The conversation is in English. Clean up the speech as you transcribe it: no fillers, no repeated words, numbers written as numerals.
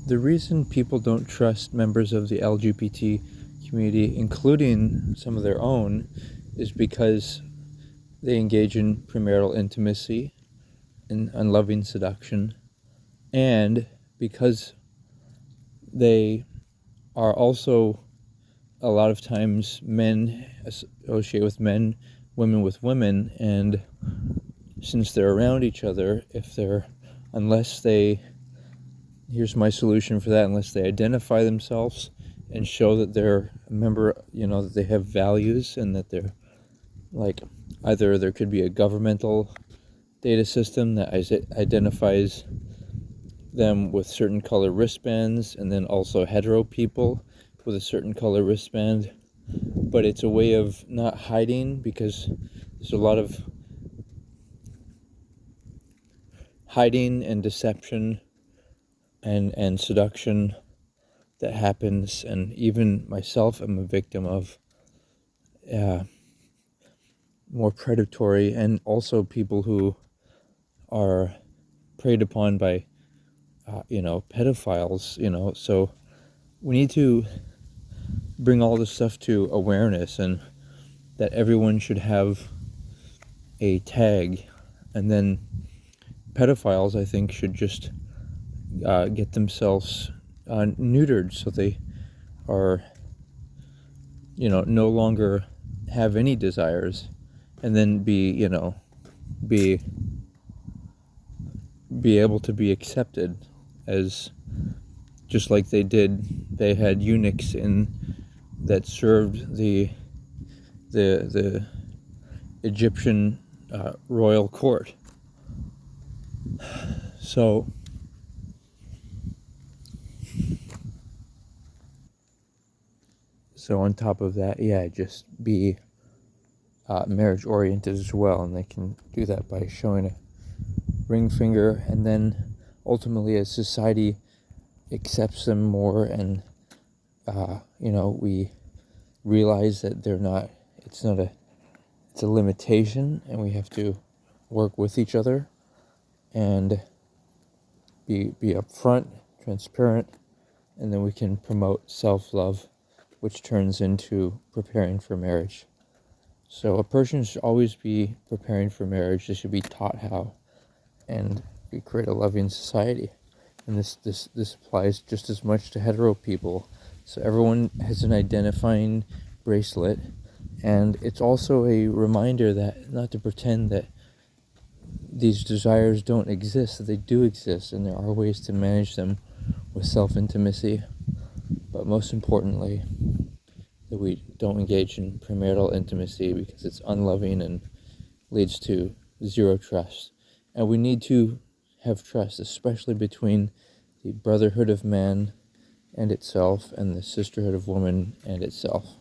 The reason people don't trust members of the LGBT community, including some of their own, is because they engage in premarital intimacy and unloving seduction, and because they are also a lot of times men associate with men, women with women, and since they're around each other, unless they, here's my solution for that, unless they identify themselves and show that they're a member, that they have values and that they're like, either there could be a governmental data system that identifies them with certain color wristbands, and then also hetero people with a certain color wristband. But it's a way of not hiding, because there's a lot of hiding and deception and seduction that happens, and even myself am a victim of more predatory, and also people who are preyed upon by pedophiles. So we need to bring all this stuff to awareness, and that everyone should have a tag. And then pedophiles, I think, should just get themselves neutered, so they are no longer have any desires, and then be able to be accepted as, just like they had eunuchs that served the Egyptian royal court. So on top of that, just be marriage oriented as well, and they can do that by showing a ring finger, and then ultimately, as society accepts them more, and we realize that it's a limitation, and we have to work with each other and be upfront, transparent, and then we can promote self-love, which turns into preparing for marriage. So a person should always be preparing for marriage. They should be taught how, and we create a loving society. And this applies just as much to hetero people. So everyone has an identifying bracelet, and it's also a reminder that not to pretend that these desires don't exist, that they do exist, and there are ways to manage them with self-intimacy. But most importantly, that we don't engage in premarital intimacy, because it's unloving and leads to zero trust. And we need to have trust, especially between the brotherhood of man and itself, and the sisterhood of woman and itself.